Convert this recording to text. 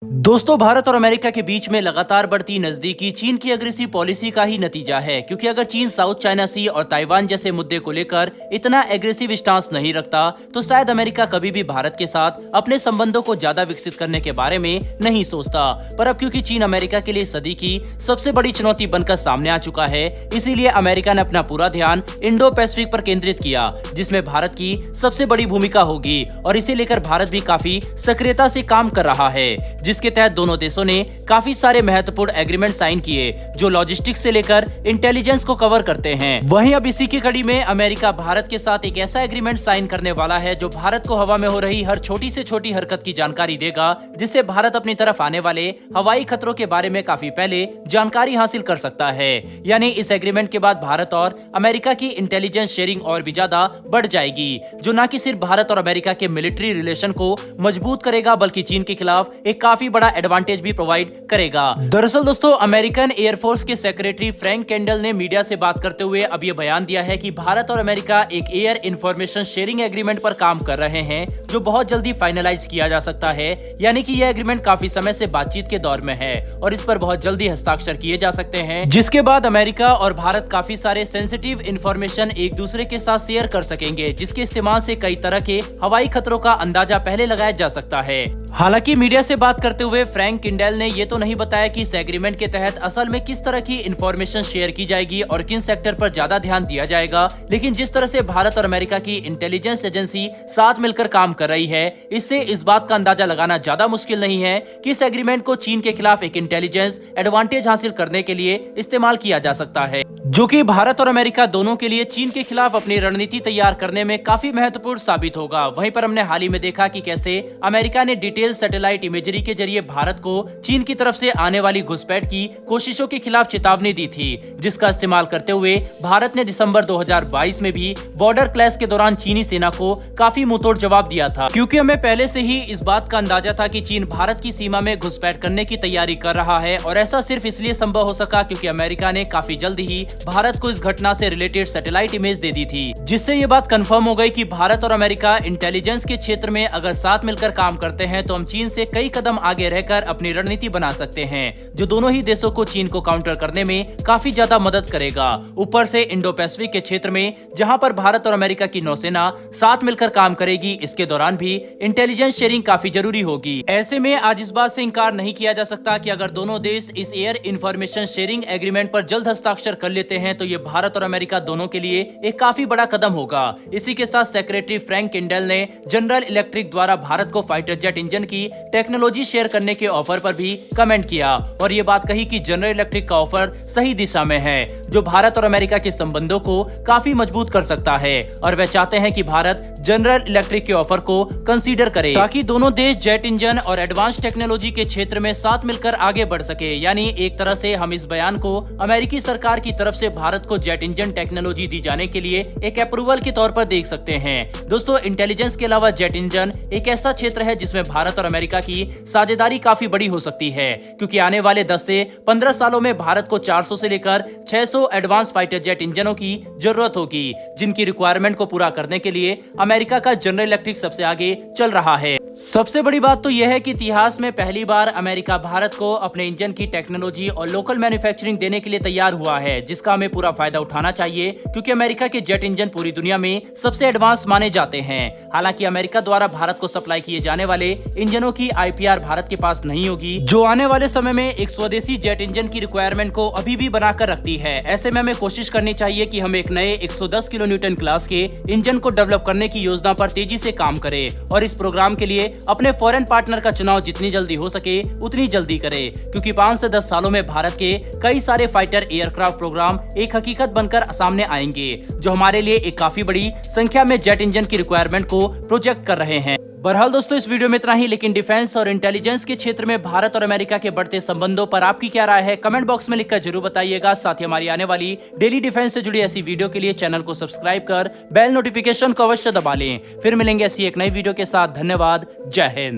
दोस्तों, भारत और अमेरिका के बीच में लगातार बढ़ती नजदीकी चीन की अग्रेसिव पॉलिसी का ही नतीजा है। क्योंकि अगर चीन साउथ चाइना सी और ताइवान जैसे मुद्दे को लेकर इतना एग्रेसिव स्टांस नहीं रखता तो शायद अमेरिका कभी भी भारत के साथ अपने संबंधों को ज्यादा विकसित करने के बारे में नहीं सोचता। पर अब क्योंकि चीन अमेरिका के लिए सदी की सबसे बड़ी चुनौती बनकर सामने आ चुका है, इसीलिए अमेरिका ने अपना पूरा ध्यान इंडो पैसिफिक पर केंद्रित किया, जिसमें भारत की सबसे बड़ी भूमिका होगी। और इसे लेकर भारत भी काफी सक्रियता से काम कर रहा है, जिसके तहत दोनों देशों ने काफी सारे महत्वपूर्ण एग्रीमेंट साइन किए जो लॉजिस्टिक्स से लेकर इंटेलिजेंस को कवर करते हैं। वहीं अब इसी की कड़ी में अमेरिका भारत के साथ एक ऐसा एग्रीमेंट साइन करने वाला है जो भारत को हवा में हो रही हर छोटी से छोटी हरकत की जानकारी देगा, जिससे भारत अपनी तरफ आने वाले हवाई खतरों के बारे में काफी पहले जानकारी हासिल कर सकता है। यानी इस एग्रीमेंट के बाद भारत और अमेरिका की इंटेलिजेंस शेयरिंग और भी ज्यादा बढ़ जाएगी, जो न कि सिर्फ भारत और अमेरिका के मिलिट्री रिलेशन को मजबूत करेगा बल्कि चीन के खिलाफ एक काफी बड़ा एडवांटेज भी प्रोवाइड करेगा। दरअसल दोस्तों, अमेरिकन एयरफोर्स के सेक्रेटरी फ्रैंक कैंडल ने मीडिया से बात करते हुए अब ये बयान दिया है कि भारत और अमेरिका एक एयर इंफॉर्मेशन शेयरिंग एग्रीमेंट पर काम कर रहे हैं जो बहुत जल्दी फाइनलाइज किया जा सकता है। यानी कि यह एग्रीमेंट काफी समय से बातचीत के दौर में है और इस पर बहुत जल्दी हस्ताक्षर किए जा सकते हैं, जिसके बाद अमेरिका और भारत काफी सारे सेंसिटिव इंफॉर्मेशन एक दूसरे के साथ शेयर कर सकेंगे, जिसके इस्तेमाल से कई तरह के हवाई खतरों का अंदाजा पहले लगाया जा सकता है। हालांकि मीडिया से बात करते हुए फ्रैंक किंडेल ने ये तो नहीं बताया कि इस एग्रीमेंट के तहत असल में किस तरह की इंफॉर्मेशन शेयर की जाएगी और किन सेक्टर पर ज्यादा ध्यान दिया जाएगा। लेकिन जिस तरह से भारत और अमेरिका की इंटेलिजेंस एजेंसी साथ मिलकर काम कर रही है, इससे इस बात का अंदाजा लगाना ज्यादा मुश्किल नहीं है कि इस एग्रीमेंट को चीन के खिलाफ एक इंटेलिजेंस एडवांटेज हासिल करने के लिए इस्तेमाल किया जा सकता है, जो कि भारत और अमेरिका दोनों के लिए चीन के खिलाफ अपनी रणनीति तैयार करने में काफी महत्वपूर्ण साबित होगा। वहीं पर हमने हाल ही में देखा कि कैसे अमेरिका ने डिटेल सैटेलाइट इमेजरी के जरिए भारत को चीन की तरफ से आने वाली घुसपैठ की कोशिशों के खिलाफ चेतावनी दी थी, जिसका इस्तेमाल करते हुए भारत ने दिसंबर 2022 में भी बॉर्डर क्लैश के दौरान चीनी सेना को काफी मुंहतोड़ जवाब दिया था। क्योंकि हमें पहले से ही इस बात का अंदाजा था कि चीन भारत की सीमा में घुसपैठ करने की तैयारी कर रहा है और ऐसा सिर्फ इसलिए संभव हो सका क्योंकि अमेरिका ने काफी जल्द ही भारत को इस घटना से रिलेटेड सैटेलाइट इमेज दे दी थी, जिससे ये बात कंफर्म हो गई कि भारत और अमेरिका इंटेलिजेंस के क्षेत्र में अगर साथ मिलकर काम करते हैं तो हम चीन से कई कदम आगे रहकर अपनी रणनीति बना सकते हैं, जो दोनों ही देशों को चीन को काउंटर करने में काफी ज्यादा मदद करेगा। ऊपर से इंडो पैसिफिक के क्षेत्र में जहां पर भारत और अमेरिका की नौसेना साथ मिलकर काम करेगी, इसके दौरान भी इंटेलिजेंस शेयरिंग काफी जरूरी होगी। ऐसे में आज इस बात से इनकार नहीं किया जा सकता कि अगर दोनों देश इस एयर इंफॉर्मेशन शेयरिंग एग्रीमेंट पर जल्द हस्ताक्षर कर लेते हैं तो ये भारत और अमेरिका दोनों के लिए एक काफी बड़ा कदम होगा। इसी के साथ सेक्रेटरी फ्रैंक किंडेल ने जनरल इलेक्ट्रिक द्वारा भारत को फाइटर जेट इंजन की टेक्नोलॉजी शेयर करने के ऑफर पर भी कमेंट किया और ये बात कही कि जनरल इलेक्ट्रिक का ऑफर सही दिशा में है, जो भारत और अमेरिका के संबंधों को काफी मजबूत कर सकता है। और वे चाहते हैं कि भारत जनरल इलेक्ट्रिक के ऑफर को कंसीडर करे ताकि दोनों देश जेट इंजन और एडवांस टेक्नोलॉजी के क्षेत्र में साथ मिलकर आगे बढ़ सके। यानी एक तरह से हम इस बयान को अमेरिकी सरकार की तरफ से भारत को जेट इंजन टेक्नोलॉजी दी जाने के लिए एक अप्रूवल के तौर पर देख सकते हैं। दोस्तों, इंटेलिजेंस के अलावा जेट इंजन एक ऐसा क्षेत्र है जिसमें भारत और अमेरिका की साझेदारी काफी बड़ी हो सकती है, क्योंकि आने वाले 10 से 15 सालों में भारत को 400 से लेकर 600 एडवांस फाइटर जेट इंजनों की जरूरत होगी, जिनकी रिक्वायरमेंट को पूरा करने के लिए अमेरिका का जनरल इलेक्ट्रिक सबसे आगे चल रहा है। सबसे बड़ी बात तो यह है कि इतिहास में पहली बार अमेरिका भारत को अपने इंजन की टेक्नोलॉजी और लोकल मैन्युफैक्चरिंग देने के लिए तैयार हुआ है, जिसका हमें पूरा फायदा उठाना चाहिए, क्योंकि अमेरिका के जेट इंजन पूरी दुनिया में सबसे एडवांस माने जाते हैं। हालांकि अमेरिका द्वारा भारत को सप्लाई किए जाने वाले इंजनों की IPR भारत के पास नहीं होगी, जो आने वाले समय में एक स्वदेशी जेट इंजन की रिक्वायरमेंट को अभी भी बनाकर रखती है। ऐसे में हमें कोशिश करनी चाहिए कि हम एक नए 110 किलो न्यूटन क्लास के इंजन को डेवलप करने की योजना पर तेजी से काम करें और इस प्रोग्राम के लिए अपने फॉरेन पार्टनर का चुनाव जितनी जल्दी हो सके उतनी जल्दी करें, क्योंकि 5 से 10 सालों में भारत के कई सारे फाइटर एयरक्राफ्ट प्रोग्राम एक हकीकत बनकर सामने आएंगे, जो हमारे लिए एक काफी बड़ी संख्या में जेट इंजन की रिक्वायरमेंट को प्रोजेक्ट कर रहे हैं। बहरहाल दोस्तों, इस वीडियो में इतना ही, लेकिन डिफेंस और इंटेलिजेंस के क्षेत्र में भारत और अमेरिका के बढ़ते संबंधों पर आपकी क्या राय है, कमेंट बॉक्स में लिखकर जरूर बताइएगा। साथ ही हमारी आने वाली डेली डिफेंस से जुड़ी ऐसी वीडियो के लिए चैनल को सब्सक्राइब कर बेल नोटिफिकेशन को अवश्य दबा लें। फिर मिलेंगे ऐसी एक नई वीडियो के साथ। धन्यवाद। जय हिंद।